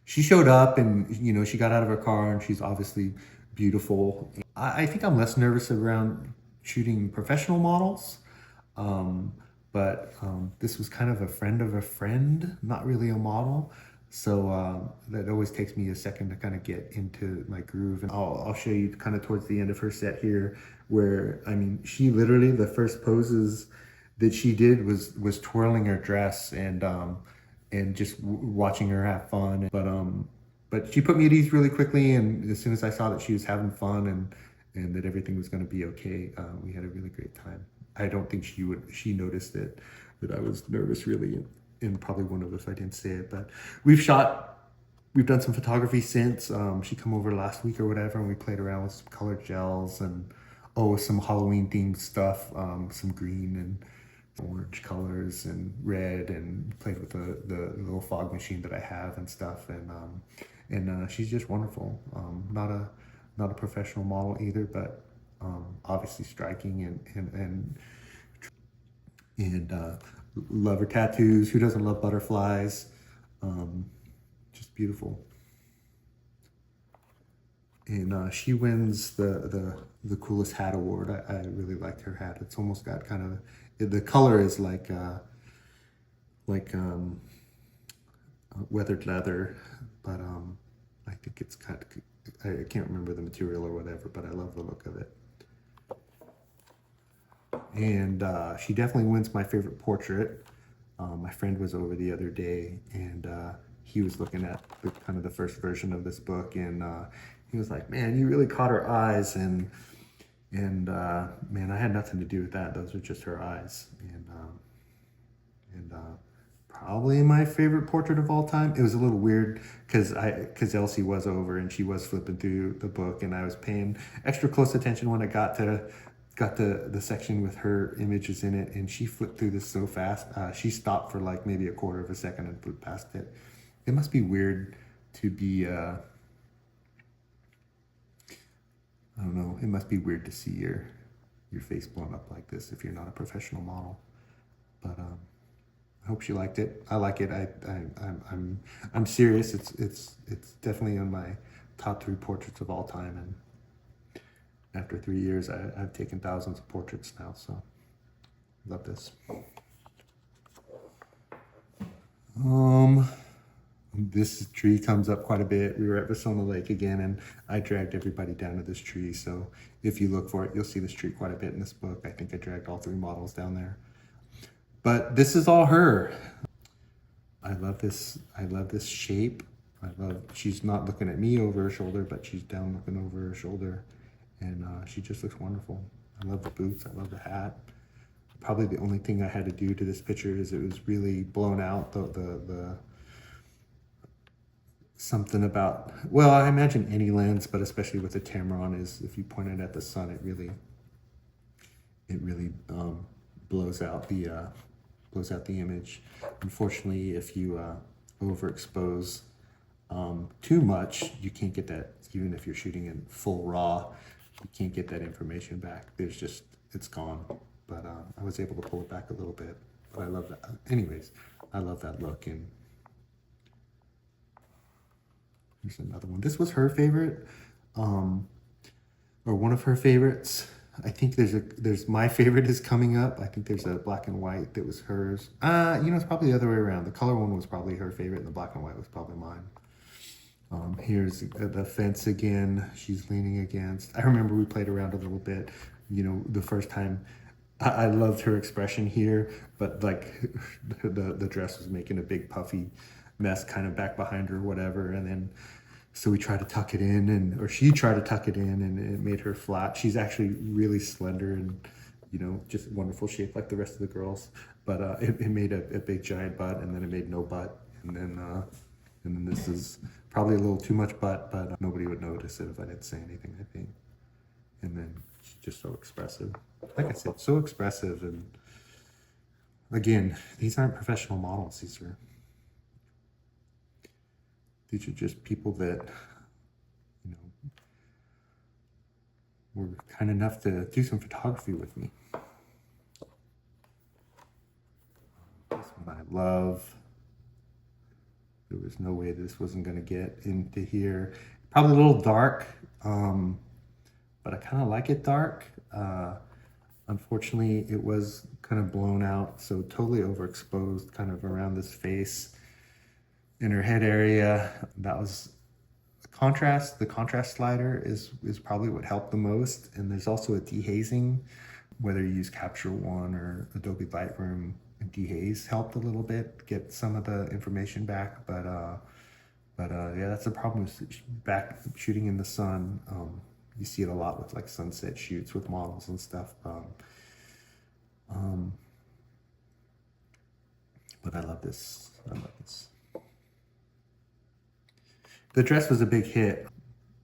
she showed up, and she got out of her car, and she's obviously beautiful. I think I'm less nervous around shooting professional models, um, but this was kind of a friend, not really a model. So that always takes me a second to kind of get into my groove. And I'll show you kind of towards the end of her set here, where I mean, she literally, the first poses that she did was twirling her dress and just watching her have fun. But she put me at ease really quickly, and as soon as I saw that she was having fun and that everything was going to be okay, we had a really great time. I don't think she noticed that I was nervous really, and probably wouldn't have if I didn't say it. But we've done some photography since. She come over last week or whatever, and we played around with some colored gels and some Halloween themed stuff, some green and orange colors and red, and played with the little fog machine that I have and stuff. And she's just wonderful. Not a professional model either, but obviously striking and love her tattoos. Who doesn't love butterflies? Just beautiful. And she wins the coolest hat award. I really liked her hat. It's almost got kind of, the color is like weathered leather, but I think it's kind of, I can't remember the material or whatever, but I love the look of it. And she definitely wins my favorite portrait. My friend was over the other day, and he was looking at kind of the first version of this book, and he was like, "Man, you really caught her eyes," and man, I had nothing to do with that. Those were just her eyes, and probably my favorite portrait of all time. It was a little weird because Elsie was over and she was flipping through the book, and I was paying extra close attention when I got to the section with her images in it, and she flipped through this so fast. She stopped for like maybe a quarter of a second and flipped past it. It must be weird to be I don't know. It must be weird to see your face blown up like this if you're not a professional model. But I hope she liked it. I like it. I'm serious. It's definitely on my top 3 portraits of all time. And after 3 years, I've taken thousands of portraits now. So love this. This tree comes up quite a bit. We were at Vasona Lake again, and I dragged everybody down to this tree. So if you look for it, you'll see this tree quite a bit in this book. I think I dragged all 3 models down there. But this is all her. I love this. I love this shape. She's not looking at me over her shoulder, but she's down looking over her shoulder. And she just looks wonderful. I love the boots. I love the hat. Probably the only thing I had to do to this picture is it was really blown out. The something about, well, I imagine any lens, but especially with the Tamron, is if you point it at the sun, it really blows out the image. Unfortunately, if you overexpose too much, you can't get that. Even if you're shooting in full raw, you can't get that information back. It's gone. But I was able to pull it back a little bit. But I love that. Anyways, I love that look. And here's another one. This was her favorite, or one of her favorites. I think there's my favorite is coming up. I think there's a black and white that was hers. It's probably the other way around. The color one was probably her favorite, and the black and white was probably mine. Here's the fence again. She's leaning against. I remember we played around a little bit. The first time, I loved her expression here, but like the dress was making a big puffy mess kind of back behind her or whatever, and then so we tried to tuck it in, or she tried to tuck it in, and it made her flat. She's actually really slender and just wonderful shape like the rest of the girls, but it made a big giant butt, and then it made no butt, and then this is probably a little too much butt, but nobody would notice it if I didn't say anything, I think. And then she's just so expressive. Like I said, so expressive. And again, these aren't professional models. these are just people that, you know, were kind enough to do some photography with me. This one I love. There was no way this wasn't going to get into here. Probably a little dark, but I kind of like it dark. Unfortunately, it was kind of blown out, so totally overexposed kind of around this face. In her head area, that was contrast. The contrast slider is probably what helped the most. And there's also a dehazing, whether you use Capture One or Adobe Lightroom. Dehaze helped a little bit get some of the information back, but yeah, that's the problem with back shooting in the sun. You see it a lot with like sunset shoots with models and stuff. But I love this. I love this. The dress was a big hit.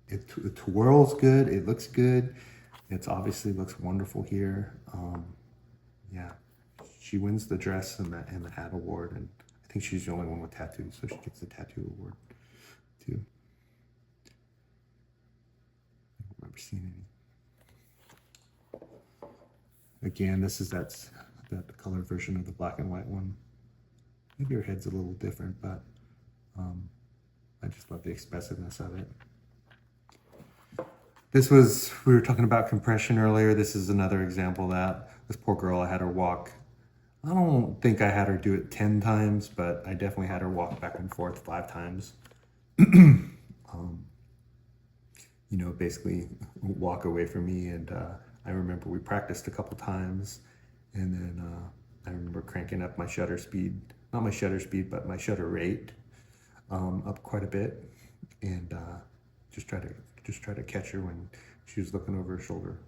It twirls good. It looks good. It's obviously looks wonderful here. Yeah, she wins the dress and the hat award, and I think she's the only one with tattoos, so she gets the tattoo award too. I don't remember seeing any. Again, this is that color version of the black and white one. Maybe her head's a little different, but I just love the expressiveness of it. This was, we were talking about compression earlier. This is another example of that. This poor girl, I had her walk. I don't think I had her do it 10 times, but I definitely had her walk back and forth 5 times. You know, basically walk away from me. And I remember we practiced a couple times, and then I remember cranking up my shutter speed, not my shutter speed, but my shutter rate up quite a bit, and just try to catch her when she was looking over her shoulder.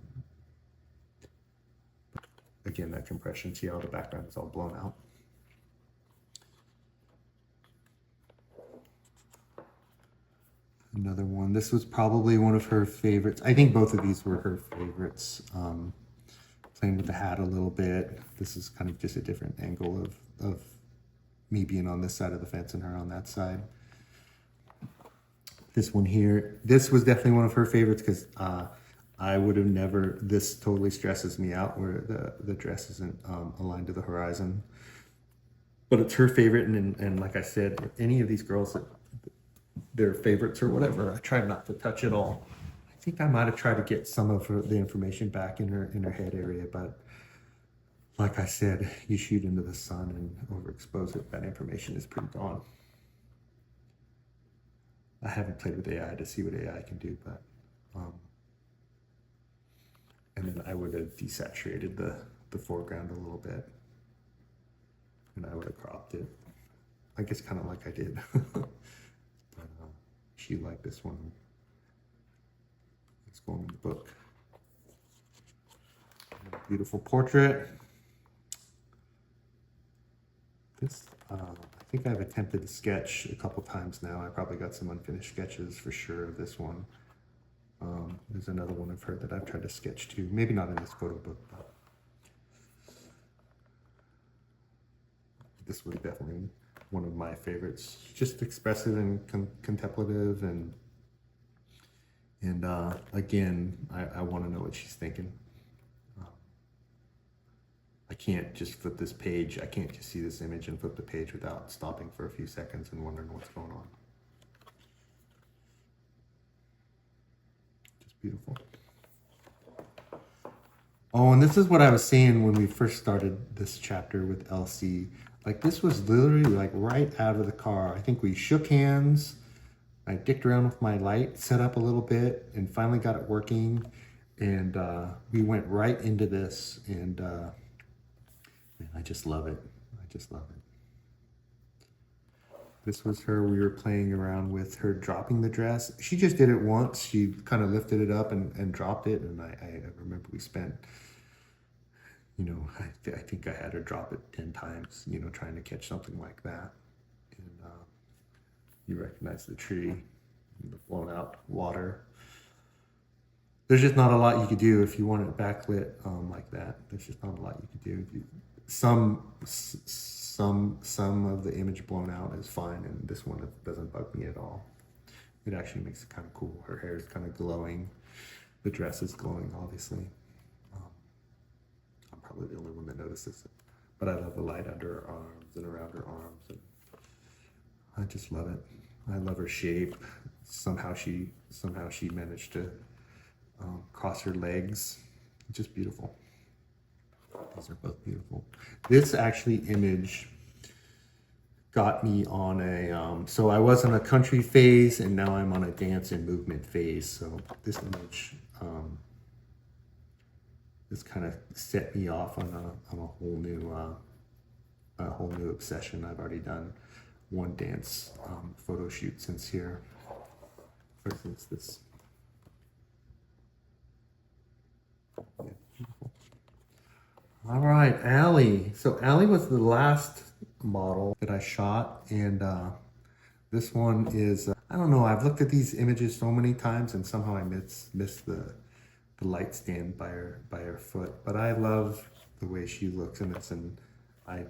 Again, that compression, see how the background is all blown out. Another one, this was probably one of her favorites. I think both of these were her favorites. Playing with the hat a little bit. This is kind of just a different angle of me being on this side of the fence and her on that side. This one here, this was definitely one of her favorites because I would have never, this totally stresses me out where the dress isn't aligned to the horizon. But it's her favorite, and like I said, any of these girls that their favorites or whatever, I try not to touch it all. I think I might have tried to get some of the information back in her head area, but like I said, you shoot into the sun and overexpose it, that information is pretty gone. I haven't played with AI to see what AI can do, but and then I would have desaturated the foreground a little bit, and I would have cropped it, I guess kind of like I did. But she liked this one. It's going in the book. Beautiful portrait. This, I think I've attempted to sketch a couple times now. I probably got some unfinished sketches for sure of this one. There's another one of her that I've tried to sketch too. Maybe not in this photo book, but this was definitely one of my favorites. Just expressive and contemplative, and again, I want to know what she's thinking. I can't just flip this page. I can't just see this image and flip the page without stopping for a few seconds and wondering what's going on. Just beautiful. Oh, and this is what I was saying when we first started this chapter with Elsie. Like, this was literally like right out of the car. I think we shook hands. I dicked around with my light, set up a little bit, and finally got it working. And we went right into this, and man, I just love it. I just love it. This was her, we were playing around with her dropping the dress. She just did it once. She kind of lifted it up and dropped it. And I remember we spent, you know, I think I had her drop it 10 times, you know, trying to catch something like that. And you recognize the tree, and the blown out water. There's just not a lot you could do if you want it backlit like that. There's just not a lot you could do. Some some of the image blown out is fine, and this one doesn't bug me at all. It actually makes it kind of cool. Her hair is kind of glowing. The dress is glowing, obviously. I'm probably the only one that notices it. But I love the light under her arms and around her arms. And I just love it. I love her shape. Somehow she managed to cross her legs. Just beautiful. These are both beautiful. This actually image got me on a, so I was on a country phase and now I'm on a dance and movement phase. So this image, this kind of set me off on a whole new obsession. I've already done one dance photo shoot since here. For instance, this. Yeah, beautiful. All right, Allie. So Allie was the last model that I shot, and this one is, I don't know, I've looked at these images so many times and somehow I missed the light stand by her foot. But I love the way she looks, and I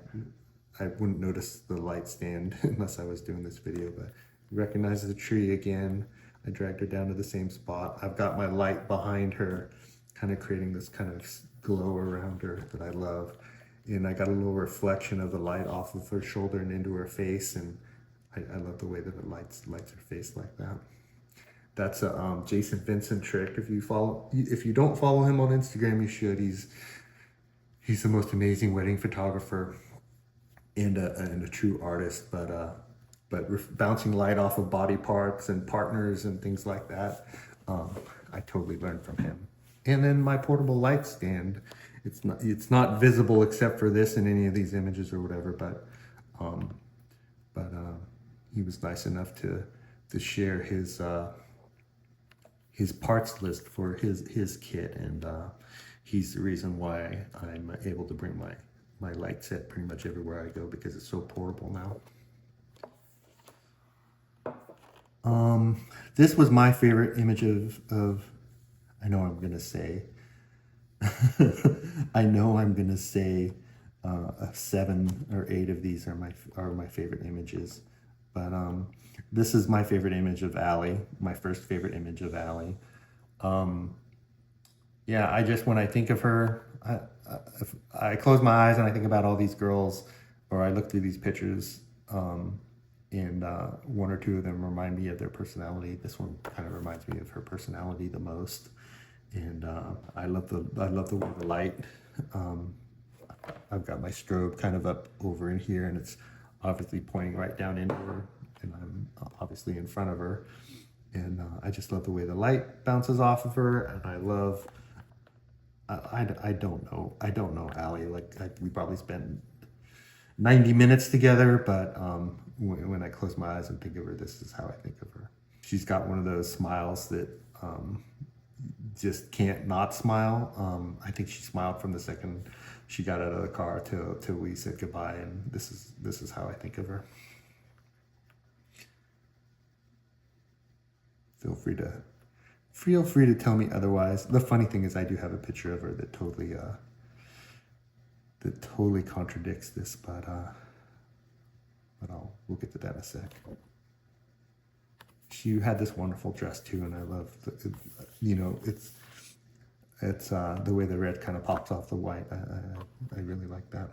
wouldn't notice the light stand unless I was doing this video, but recognize the tree again. I dragged her down to the same spot. I've got my light behind her, kind of creating this kind of glow around her that I love. And I got a little reflection of the light off of her shoulder and into her face, and I love the way that it lights her face like that. That's a Jason Vincent trick. If you don't follow him on Instagram, you should. He's the most amazing wedding photographer and a true artist. But bouncing light off of body parts and partners and things like that, I totally learned from him. And then my portable light stand. It's not visible except for this in any of these images or whatever, but he was nice enough to share his parts list for his kit, and he's the reason why I'm able to bring my light set pretty much everywhere I go, because it's so portable now. This was my favorite image of I know I'm gonna say I know I'm gonna say 7 or 8 of these are my favorite images, but this is my favorite image of Allie, my first favorite image of Allie. Yeah, when I think of her, if I close my eyes and I think about all these girls, or I look through these pictures, and 1 or 2 of them remind me of their personality. This one kind of reminds me of her personality the most. And I love the way the light. I've got my strobe kind of up over in here, and it's obviously pointing right down into her, and I'm obviously in front of her. And I just love the way the light bounces off of her, and I love. I don't know Allie. Like we probably spent 90 minutes together, but when I close my eyes and think of her, this is how I think of her. She's got one of those smiles that just can't not smile. I think she smiled from the second she got out of the car till we said goodbye, and this is how I think of her. Feel free to tell me otherwise. The funny thing is I do have a picture of her that totally contradicts this, but we'll get to that in a sec. She had this wonderful dress too, and I love it's the way the red kind of pops off the white. I really like that.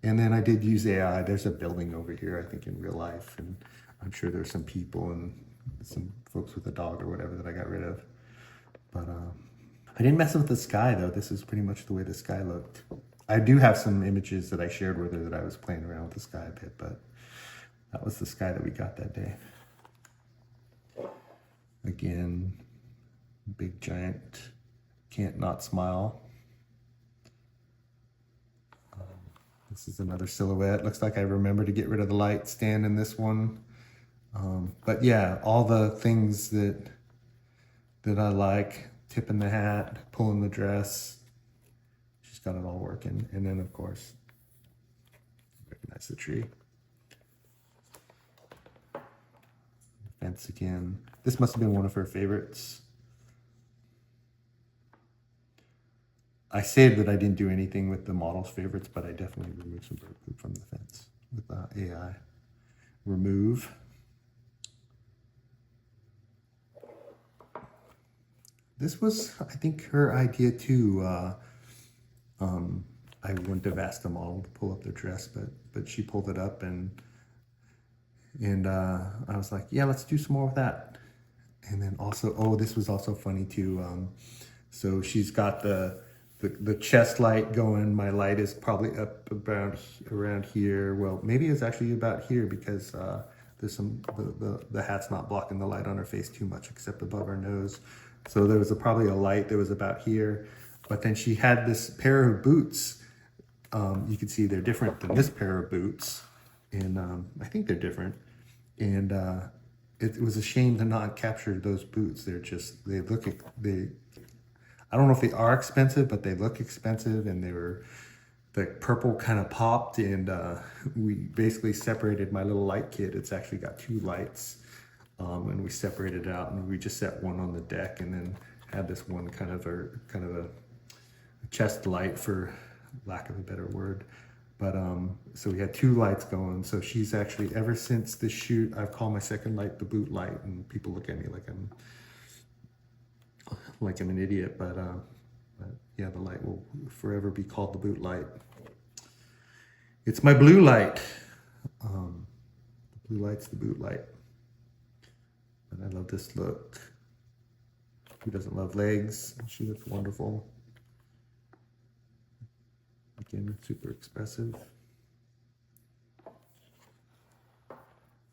And then I did use AI. There's a building over here, I think, in real life, and I'm sure there's some people and some folks with a dog or whatever that I got rid of. But I didn't mess with the sky though. This is pretty much the way the sky looked. I do have some images that I shared with her that I was playing around with the sky a bit, but that was the sky that we got that day. Again, big giant can't not smile. This is another silhouette. Looks like I remember to get rid of the light stand in this one. But yeah, all the things that I like, tipping the hat, pulling the dress, she's got it all working. And then of course, recognize the tree. Fence again. This must have been one of her favorites. I said that I didn't do anything with the model's favorites, but I definitely removed some bird poop from the fence. with AI. Remove. This was, I think, her idea too. I wouldn't have asked them all to pull up their dress, but she pulled it up, and I was like, yeah, let's do some more of that. And then also, oh, this was also funny too. So she's got the chest light going. My light is probably up around here. Well, maybe it's actually about here because there's some the hat's not blocking the light on her face too much, except above her nose. So there was probably a light that was about here. But then she had this pair of boots. You can see they're different than this pair of boots, and I think they're different. And it was a shame to not capture those boots. They look, I don't know if they are expensive, but they look expensive, and the purple kind of popped, and we basically separated my little light kit. It's actually got two lights, and we separated it out, and we just set one on the deck, and then had this one kind of a chest light, for lack of a better word. But so we had two lights going. So she's actually, ever since the shoot, I've called my second light the boot light, and people look at me like I'm an idiot. But yeah, the light will forever be called the boot light. It's my blue light. The blue light's the boot light. And I love this look. Who doesn't love legs? She looks wonderful. Again, super expressive.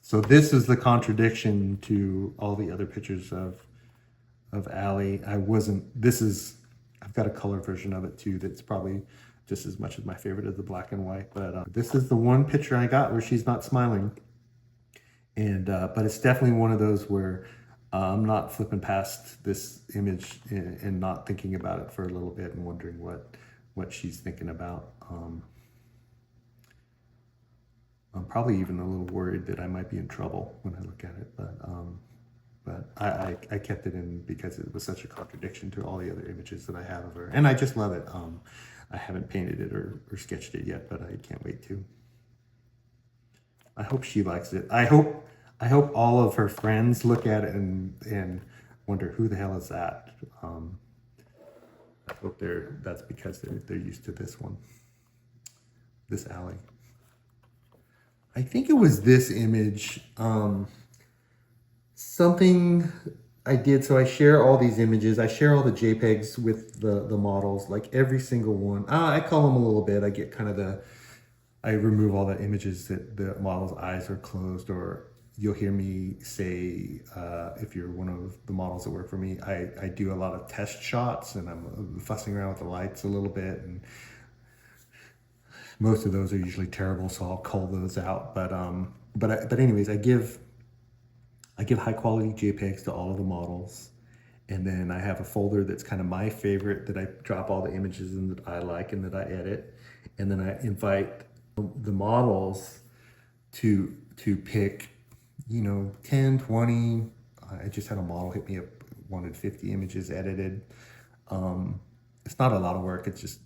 So this is the contradiction to all the other pictures of Allie. I've got a color version of it too that's probably just as much as my favorite as the black and white. But this is the one picture I got where she's not smiling. And but it's definitely one of those where I'm not flipping past this image and not thinking about it for a little bit and wondering what she's thinking about. I'm probably even a little worried that I might be in trouble when I look at it, but I kept it in because it was such a contradiction to all the other images that I have of her, and I just love it. I haven't painted it or sketched it yet, but I can't wait to. I hope she likes it. I hope all of her friends look at it and wonder, who the hell is that? I hope that's because they're used to this one, this Allie. I think it was this image, something I did. So I share all these images. I share all the JPEGs with the models, like every single one. I call them a little bit. I get kind of I remove all the images that the model's eyes are closed, or you'll hear me say, if you're one of the models that work for me, I do a lot of test shots, and I'm fussing around with the lights a little bit, and most of those are usually terrible, so I'll cull those out. But anyways, I give high quality JPEGs to all of the models, and then I have a folder that's kind of my favorite that I drop all the images in that I like and that I edit, and then I invite the models to pick, 10, 20. I just had a model hit me up, wanted 50 images edited. It's not a lot of work. It's just,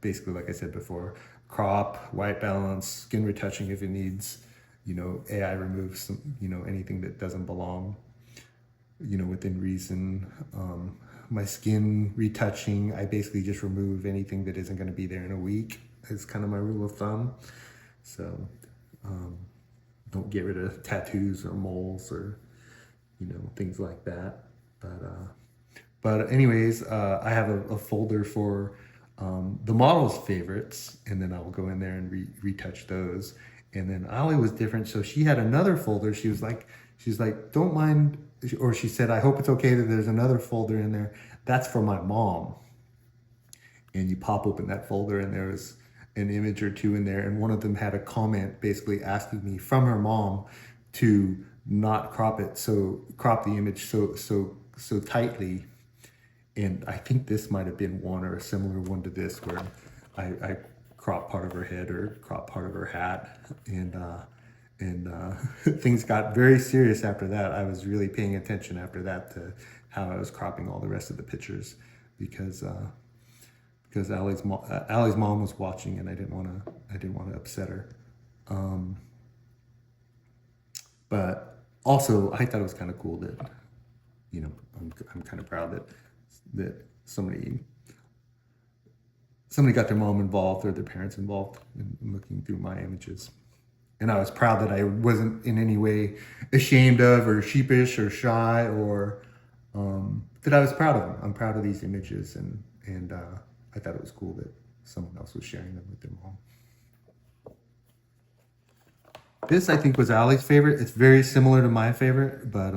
basically, like I said before, crop, white balance, skin retouching if it needs, AI removes some, anything that doesn't belong, within reason. My skin retouching, I basically just remove anything that isn't going to be there in a week. It's kind of my rule of thumb. So don't get rid of tattoos or moles or, things like that. But anyways, I have a folder for the model's favorites, and then I'll go in there and retouch those. And then Ollie was different, so she had another folder. She's like, don't mind, or she said, I hope it's okay that there's another folder in there. That's for my mom. And you pop open that folder, and there was an image or two in there, and one of them had a comment basically asking me from her mom to not crop the image so tightly. And I think this might have been one, or a similar one to this, where I cropped part of her head or cropped part of her hat, and things got very serious after that. I was really paying attention after that to how I was cropping all the rest of the pictures, because Allie's mom was watching, and I didn't want to upset her. Um, but also, I thought it was kind of cool that, you know, I'm kind of proud that somebody got their mom involved or their parents involved in looking through my images. And I was proud that I wasn't in any way ashamed of or sheepish or shy or that I was proud of them. I'm proud of these images, and I thought it was cool that someone else was sharing them with their mom. This I think was Allie's favorite. It's very similar to my favorite, but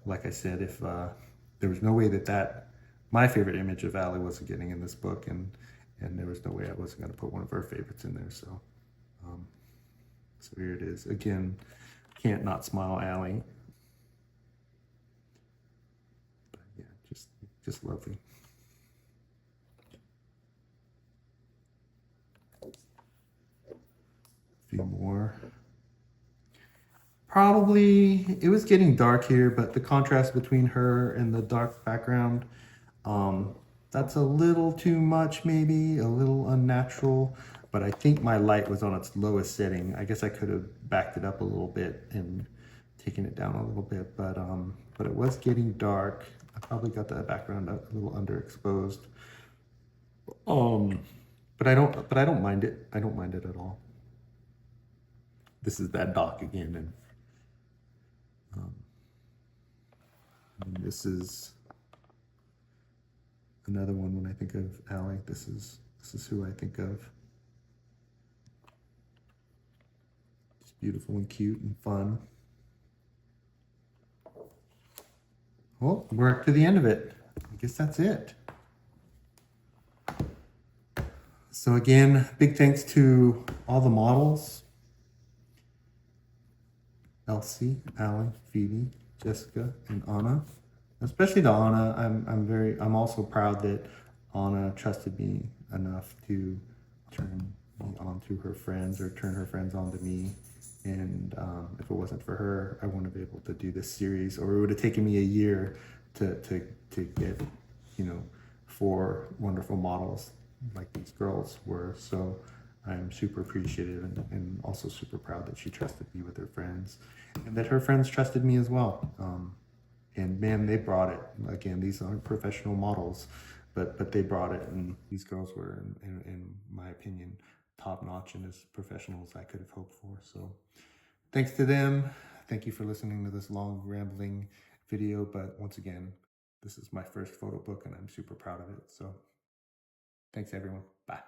like I said, if there was no way that my favorite image of Allie wasn't getting in this book, and there was no way I wasn't going to put one of her favorites in there. Um, so here it is again. Can't not smile, Allie. But yeah, just lovely. A few more. Probably it was getting dark here, but the contrast between her and the dark background, um, that's a little too much, maybe a little unnatural. But I think my light was on its lowest setting. I guess I could have backed it up a little bit and taken it down a little bit, but it was getting dark. I probably got the background a little underexposed. Um, but I don't mind it. I don't mind it at all. This is that dock again, um, and this is another one when I think of Allie. This is who I think of. It's beautiful and cute and fun. Well, we're up to the end of it. I guess that's it. So again, big thanks to all the models. Elsie, Allie, Phoebe, Jessica, and Anna. Especially to Anna, I'm also proud that Anna trusted me enough to turn me on to her friends or turn her friends on to me. And if it wasn't for her, I wouldn't have been able to do this series, or it would have taken me a year to get, you know, 4 wonderful models like these girls were. So I'm super appreciative and also super proud that she trusted me with her friends, and that her friends trusted me as well. And man, they brought it. Again, these aren't professional models, but they brought it, and these girls were, in my opinion, top notch and as professional as I could have hoped for. So, thanks to them. Thank you for listening to this long rambling video. But once again, this is my first photo book, and I'm super proud of it. So, thanks everyone. Bye.